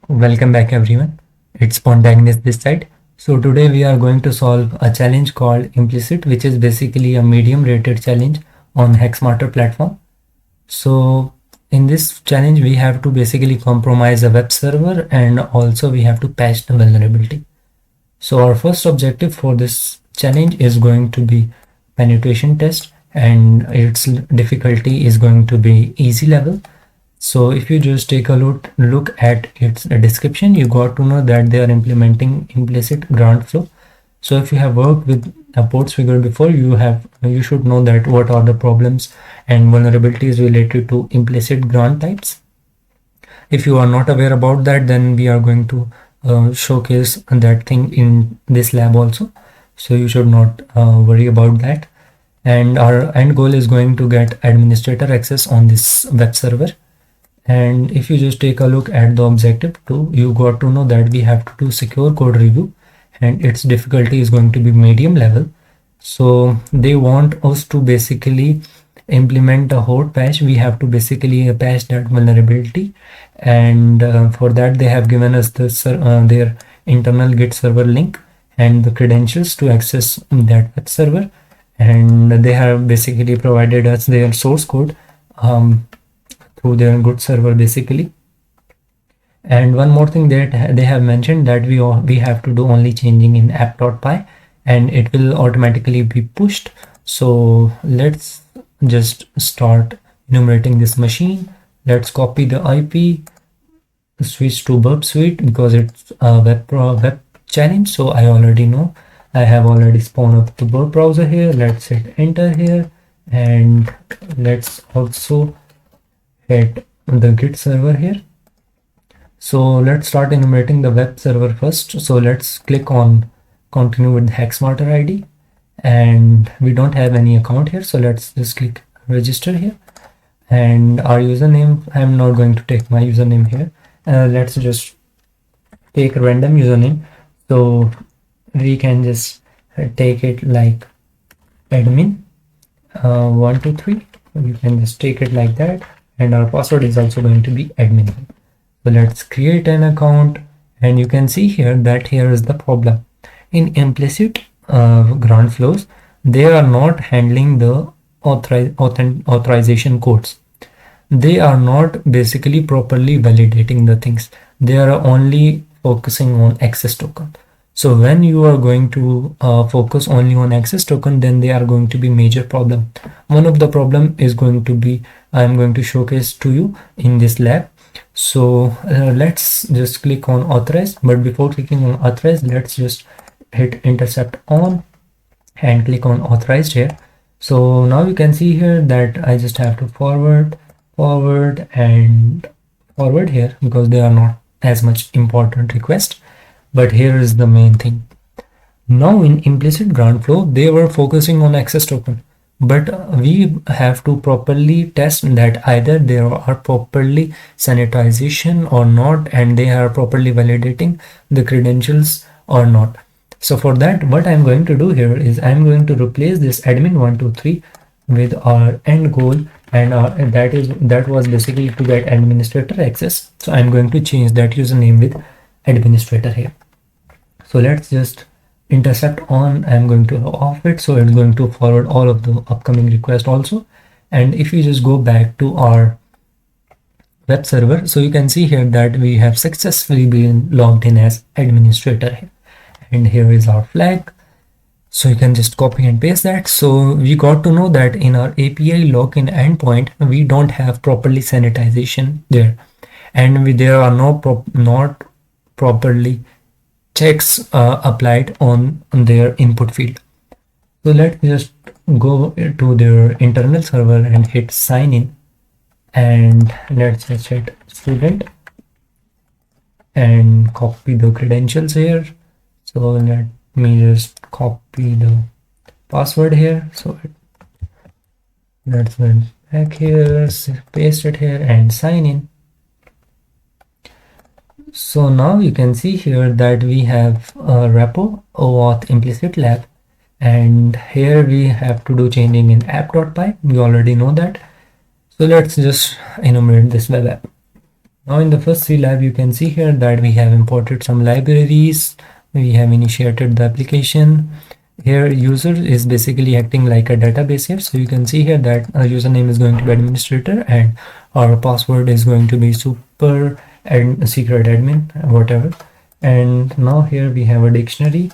Welcome back everyone. It's Pwntagonist this side. So today we are going to solve a challenge called Implicit, which is basically a medium rated challenge on HackSmarter platform. So in this challenge we have to basically compromise a web server and also we have to patch the vulnerability. So our first objective for this challenge is going to be penetration test, and its difficulty is going to be easy level. So if you just take a look at its description, you got to know that they are implementing implicit grant flow. So if you have worked with a ports figure before, you should know that what are the problems and vulnerabilities related to implicit grant types. If you are not aware about that, then we are going to showcase that thing in this lab also. So you should not worry about that. And our end goal is going to get administrator access on this web server. And if you just take a look at the objective 2, you got to know that we have to do secure code review and its difficulty is going to be medium level. So they want us to basically implement a hot patch. We have to basically patch that vulnerability, and for that they have given us their internal Git server link and the credentials to access that web server, and they have basically provided us their source code through their Git server basically. And one more thing that they have mentioned, that we have to do only changing in app.py and it will automatically be pushed. So let's just start enumerating this machine. Let's copy the IP, switch to Burp suite because it's a web challenge. So I already know, I have already spawned up the Burp browser here. Let's hit enter here, and let's also hit the Git server here. So let's start enumerating the web server first. So let's click on continue with HackSmarter ID, and we don't have any account here, so let's just click register here. And our username, I'm not going to take my username here. Let's just take a random username. So we can just take it like admin 123. You can just take it like that, and our password is also going to be admin. So let's create an account, and you can see here that here is the problem. In implicit grant flows, they are not handling the authorization codes. They are not basically properly validating the things. They are only focusing on access token. So when you are going to focus only on access token, then they are going to be major problem. One of the problem is going to be, I'm going to showcase to you in this lab. So let's just click on authorize, but before clicking on authorize, let's just hit intercept on and click on authorized here. So now you can see here that I just have to forward and forward here because they are not as much important request. But here is the main thing. Now in implicit grant flow, they were focusing on access token, but we have to properly test that either they are properly sanitization or not, and they are properly validating the credentials or not. So for that, what I'm going to do here is I'm going to replace this admin123 with our end goal, and that was basically to get administrator access. So I'm going to change that username with administrator here. So let's just intercept on, I'm going to off it, so it's going to forward all of the upcoming requests also. And if you just go back to our web server, so you can see here that we have successfully been logged in as administrator here, and here is our flag. So you can just copy and paste that. So we got to know that in our API login endpoint, we don't have properly sanitization there, and there are not properly checks applied on their input field. So let's just go to their internal server and hit sign in, and let's just hit student and copy the credentials here. So let me just copy the password here. So let's go back here, paste it here and sign in. So now you can see here that we have a repo OAuth implicit lab, and here we have to do changing in app.py. We already know that. So let's just enumerate this web app. Now in the first C lab, you can see here that we have imported some libraries. We have initiated the application. Here user is basically acting like a database here. So you can see here that our username is going to be administrator and our password is going to be super and secret admin, whatever. And now here we have a dictionary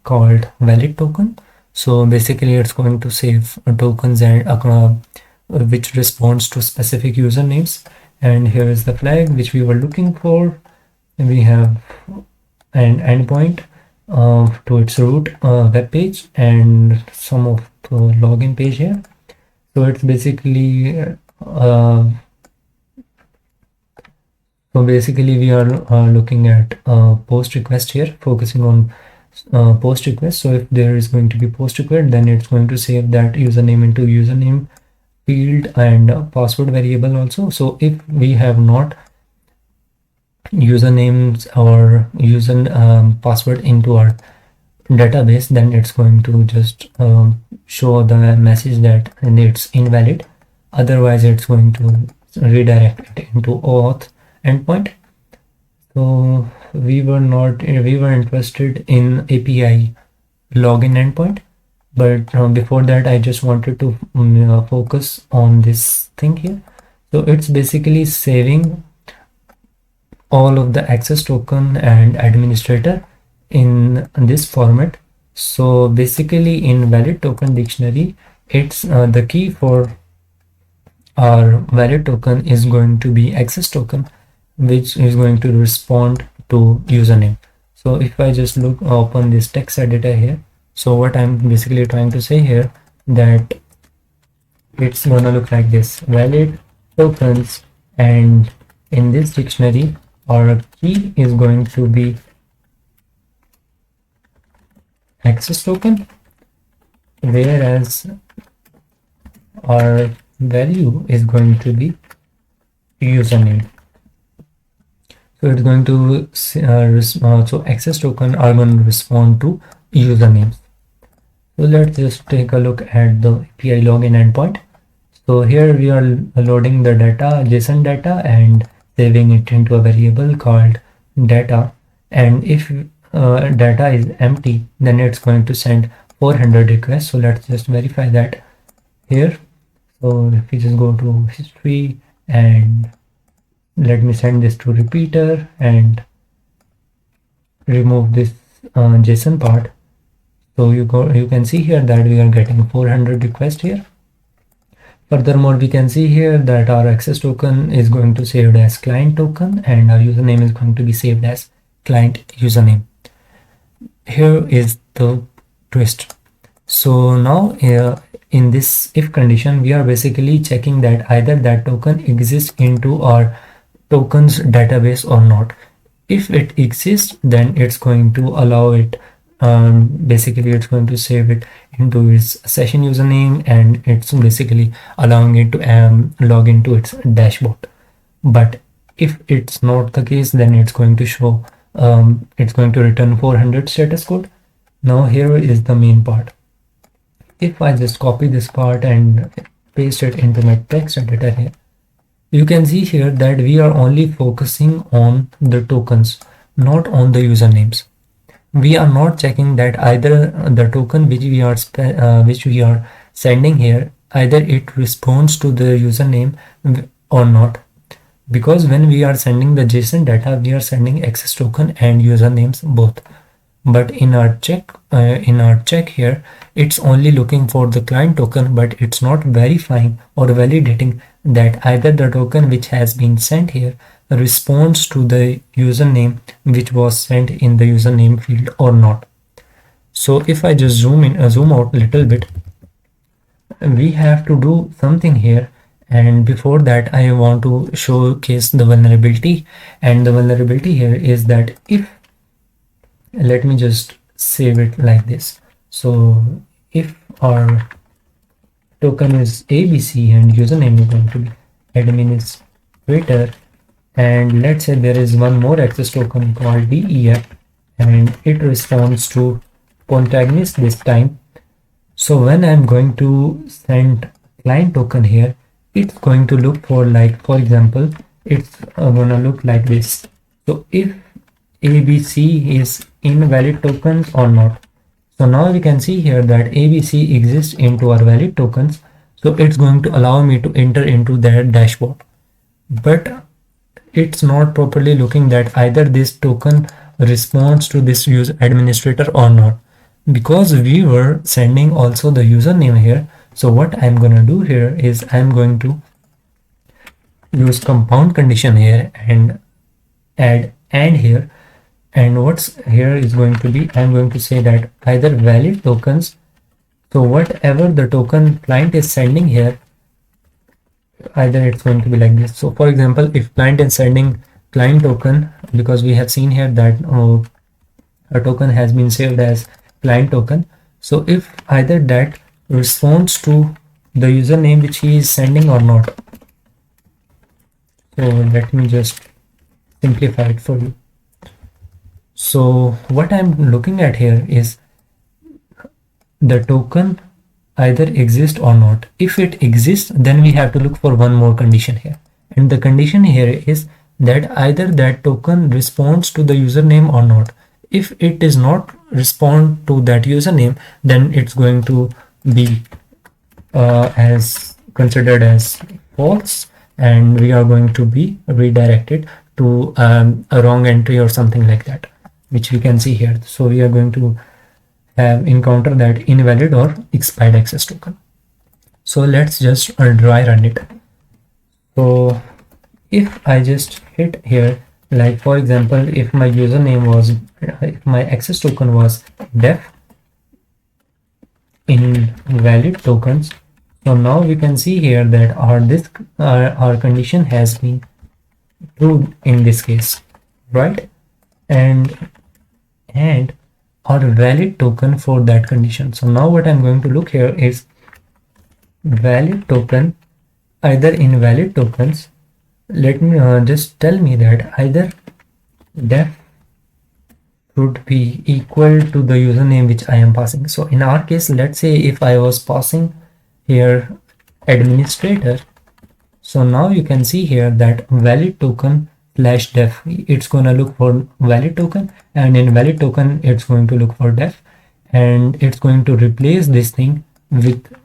called valid token. So basically it's going to save tokens and which responds to specific usernames. And here is the flag which we were looking for. And we have an endpoint to its root web page and some of the login page here. So it's basically we are looking at post request here, focusing on post request. So if there is going to be post request, then it's going to save that username into username field and password variable also. So if we have not usernames or password into our database, then it's going to just show the message that it's invalid. Otherwise it's going to redirect it into auth endpoint. So we were interested in API login endpoint, but before that I just wanted to focus on this thing here. So it's basically saving all of the access token and administrator in this format. So basically in valid token dictionary, it's the key for our valid token is going to be access token, which is going to respond to username. So if I just open this text editor here, so what I'm basically trying to say here, that it's gonna look like this: valid tokens, and in this dictionary our key is going to be access token, whereas our value is going to be username. So it's going to so access token are going to respond to usernames. So let's just take a look at the API login endpoint. So here we are loading the data, JSON data, and saving it into a variable called data. And if data is empty, then it's going to send 400 requests. So let's just verify that here. So if we just go to history and let me send this to repeater and remove this JSON part. So you can see here that we are getting 400 requests here. Furthermore, we can see here that our access token is going to saved as client token and our username is going to be saved as client username. Here is the twist. So now in this if condition, we are basically checking that either that token exists into our tokens database or not. If it exists, then it's going to allow it, basically it's going to save it into its session username, and it's basically allowing it to log into its dashboard. But if it's not the case, then it's going to show it's going to return 400 status code. Now here is the main part. If I just copy this part and paste it into my text editor here, you can see here that we are only focusing on the tokens, not on the usernames. We are not checking that either the token which we are sending here, either it responds to the username or not. Because when we are sending the JSON data, we are sending access token and usernames both. But in our check here, it's only looking for the client token, but it's not verifying or validating that either the token which has been sent here responds to the username which was sent in the username field or not. So if I just zoom out a little bit, we have to do something here. And before that, I want to showcase the vulnerability. And the vulnerability here is that let me just save it like this. So if our token is ABC and username is going to be administrator, and let's say there is one more access token called DEF and it responds to Pwntagonist this time. So when I'm going to send client token here, it's going to look for, like, for example, it's gonna look like this. So if ABC is invalid tokens or not. So now we can see here that ABC exists into our valid tokens. So it's going to allow me to enter into that dashboard. But it's not properly looking that either this token responds to this user administrator or not, because we were sending also the username here. So what I'm going to do here is I'm going to use compound condition here and add and here, and what's here is going to be, I'm going to say that either valid tokens, so whatever the token client is sending here, either it's going to be like this. So for example, if client is sending client token, because we have seen here that a token has been saved as client token, so if either that responds to the username which he is sending or not. So let me just simplify it for you. So what I'm looking at here is the token either exists or not. If it exists, then we have to look for one more condition here, and the condition here is that either that token responds to the username or not. If it does not respond to that username, then it's going to be as considered as false, and we are going to be redirected to a wrong entry or something like that, which we can see here. So we are going to have encounter that invalid or expired access token. So let's just dry run it. So if I just hit here, like for example, if my username was, if my access token was def invalid tokens, so now we can see here that our condition has been true in this case, right? And our valid token for that condition. So now what I'm going to look here is valid token, either invalid tokens. Let me just tell me that either def should be equal to the username which I am passing. So in our case, let's say if I was passing here administrator, so now you can see here that valid token slash def, it's going to look for valid token, and in valid token it's going to look for def, and it's going to replace this thing with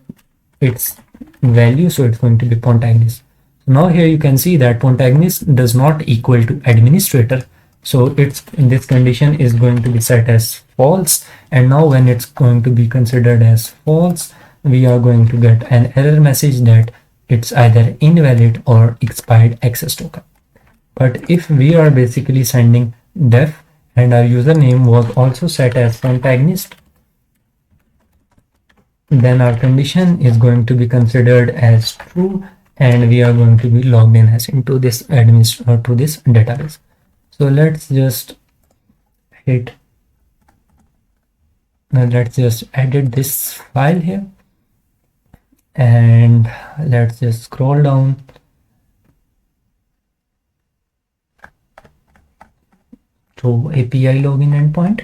its value, so it's going to be Pwntagonist. So now here you can see that Pwntagonist does not equal to administrator, so it's in this condition is going to be set as false, and now when it's going to be considered as false, we are going to get an error message that it's either invalid or expired access token. But if we are basically sending def and our username was also set as Pwntagonist, then our condition is going to be considered as true, and we are going to be logged in as into this to this database. So let's just hit, let's just edit this file here, and let's just scroll down to API login endpoint,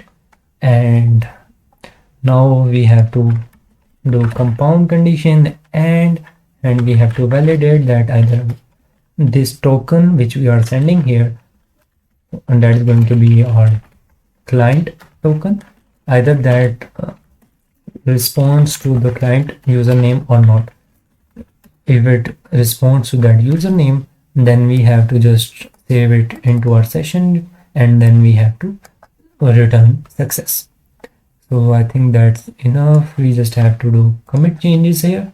and now we have to do compound condition, and we have to validate that either this token which we are sending here, and that is going to be our client token, either that responds to the client username or not. If it responds to that username, then we have to just save it into our session, and then we have to return success. So I think that's enough. We just have to do commit changes here.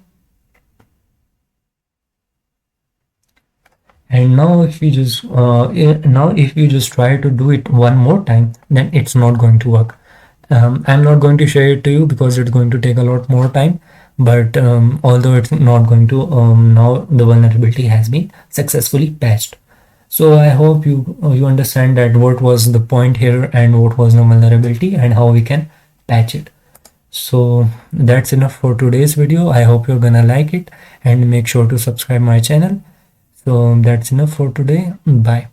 And now if we just try to do it one more time, then it's not going to work. I'm not going to share it to you because it's going to take a lot more time, but although it's not going to, now the vulnerability has been successfully patched. So I hope you understand that what was the point here and what was the vulnerability and how we can patch it. So that's enough for today's video. I hope you're gonna like it, and make sure to subscribe my channel. So that's enough for today. Bye.